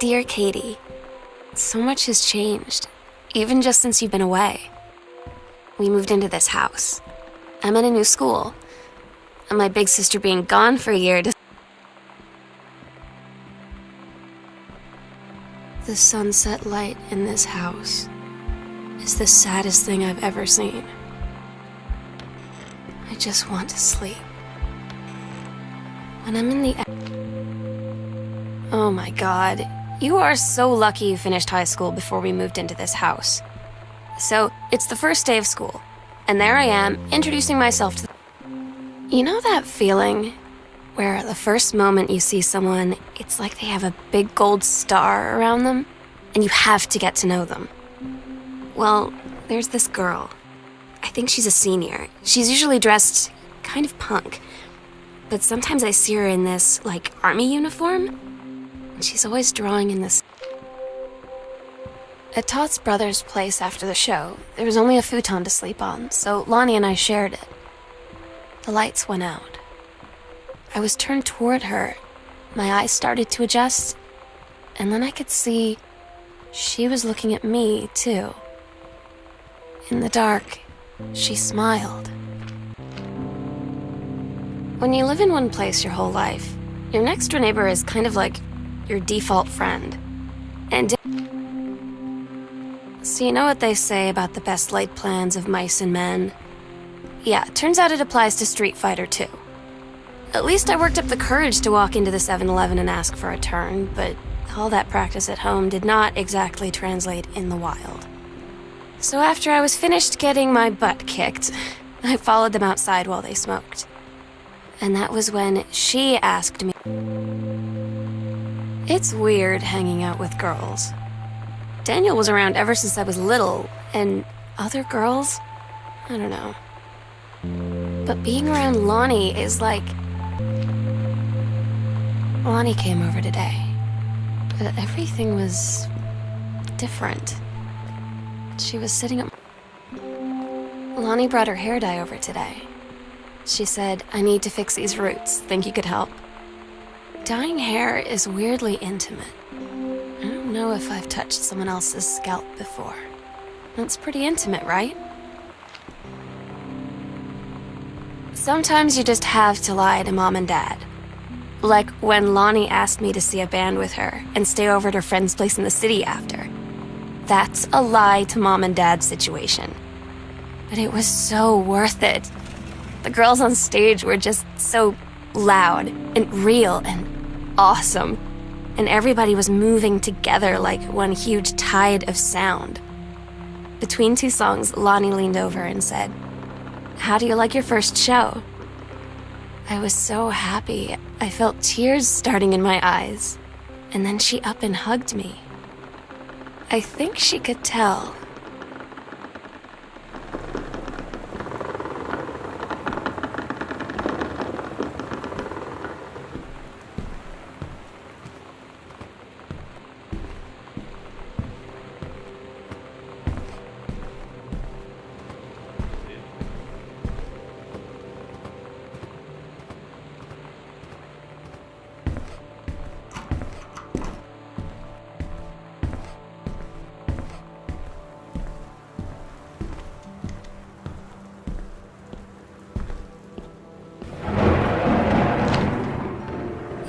Dear Katie, so much has changed, even just since you've been away. We moved into this house. I'm in a new school, and my big sister being gone for a year to... The sunset light in this house is the saddest thing I've ever seen. I just want to sleep. When I'm in the... Oh my God, you are so lucky you finished high school before we moved into this house. So, it's the first day of school, and there I am, introducing myself to... You know that feeling where the first moment you see someone, it's like they have a big gold star around them, and you have to get to know them? Well, there's this girl. I think she's a senior. She's usually dressed kind of punk, but sometimes I see her in this, army uniform, and she's always drawing in this... At Todd's brother's place after the show, there was only a futon to sleep on, so Lonnie and I shared it. The lights went out. I was turned toward her. My eyes started to adjust, and then I could see she was looking at me, too. In the dark, she smiled. When you live in one place your whole life, your next-door neighbor is kind of like your default friend. And so you know what they say about the best laid plans of mice and men? Yeah, turns out it applies to Street Fighter too. At least I worked up the courage to walk into the 7-Eleven and ask for a turn, but all that practice at home did not exactly translate in the wild. So after I was finished getting my butt kicked, I followed them outside while they smoked. And that was when she asked me... It's weird hanging out with girls. Daniel was around ever since I was little, and other girls? I don't know. But being around Lonnie is like... Lonnie came over today, but everything was different. She was sitting up... Lonnie brought her hair dye over today. She said, I need to fix these roots. Think you could help? Dyeing hair is weirdly intimate. I don't know if I've touched someone else's scalp before. That's pretty intimate, right? Sometimes you just have to lie to Mom and Dad. Like when Lonnie asked me to see a band with her and stay over at her friend's place in the city after. That's a lie to Mom and Dad situation. But it was so worth it. The girls on stage were just so loud and real and awesome. And everybody was moving together like one huge tide of sound. Between two songs, Lonnie leaned over and said, How do you like your first show? I was so happy. I felt tears starting in my eyes. And then she up and hugged me. I think she could tell.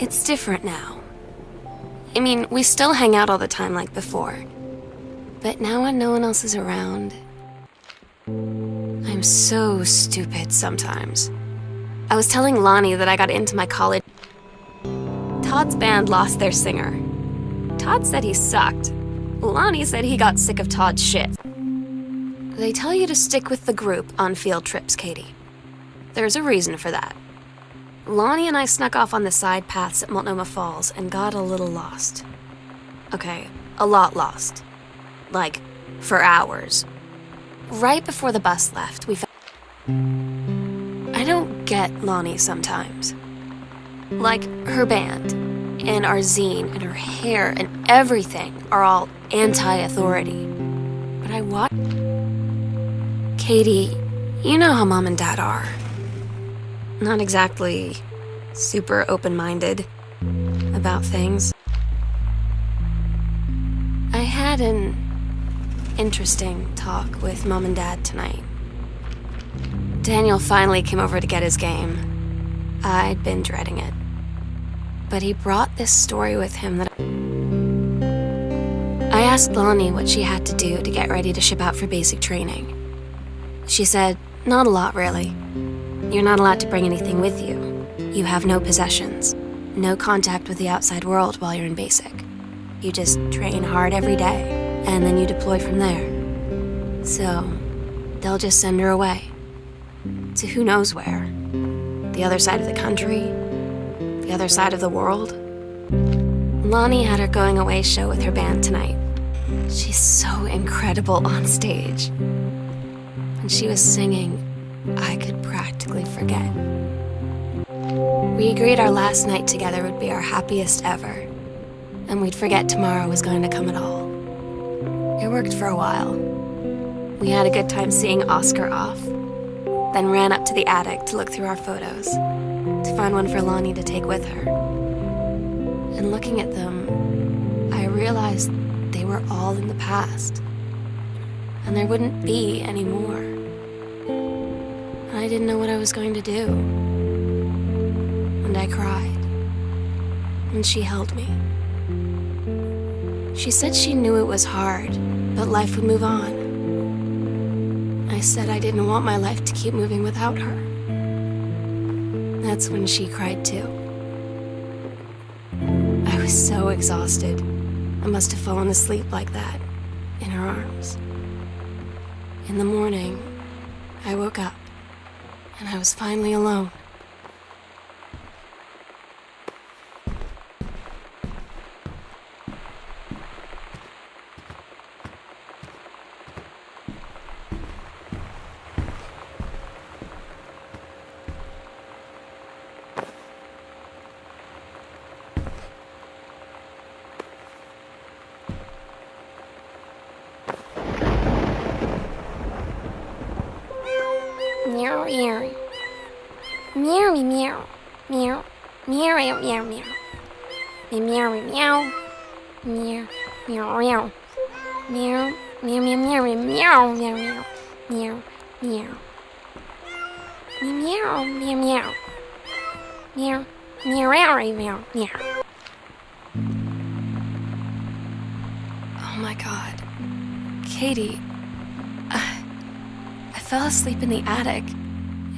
It's different now. I mean, we still hang out all the time like before. But now when no one else is around, I'm so stupid sometimes. I was telling Lonnie that I got into my college. Todd's band lost their singer. Todd said he sucked. Lonnie said he got sick of Todd's shit. They tell you to stick with the group on field trips, Katie. There's a reason for that. Lonnie and I snuck off on the side paths at Multnomah Falls and got a little lost. Okay, a lot lost. Like, for hours. Right before the bus left, we found... I don't get Lonnie sometimes. Like, her band, and our zine, and her hair, and everything are all anti-authority. But I watch... Katie, you know how Mom and Dad are. Not exactly super open-minded about things. had an interesting talk with Mom and Dad tonight. Daniel finally came over to get his game. I'd been dreading it. But he brought this story with him that I asked Lonnie what she had to do to get ready to ship out for basic training. She said, not a lot, really. You're not allowed to bring anything with you. You have no possessions, no contact with the outside world while you're in basic. You just train hard every day, and then you deploy from there. So, they'll just send her away. To who knows where. The other side of the country, the other side of the world. Lonnie had her going away show with her band tonight. She's so incredible on stage. When she was singing, I could practically forget. We agreed our last night together would be our happiest ever, and we'd forget tomorrow was going to come at all. It worked for a while. We had a good time seeing Oscar off, then ran up to the attic to look through our photos, to find one for Lonnie to take with her. And looking at them, I realized they were all in the past, and there wouldn't be any more. And I didn't know what I was going to do. And I cried, and she held me. She said she knew it was hard, but life would move on. I said I didn't want my life to keep moving without her. That's when she cried too. I was so exhausted. I must have fallen asleep like that, in her arms. In the morning, I woke up, and I was finally alone. Meow meow. Meow meow. Meow. Meow meow meow meow. Meow meow. Meow meow meow. Meow meow meow meow meow meow meow meow meow. Meow meow meow. Meow meow meow meow. Oh my God. Katie, I fell asleep in the attic,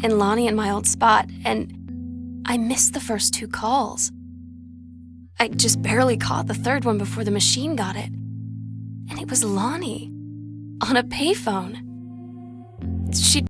in Lonnie and my old spot, and I missed the first 2 calls. I just barely caught the third one before the machine got it. And it was Lonnie, on a payphone. She'd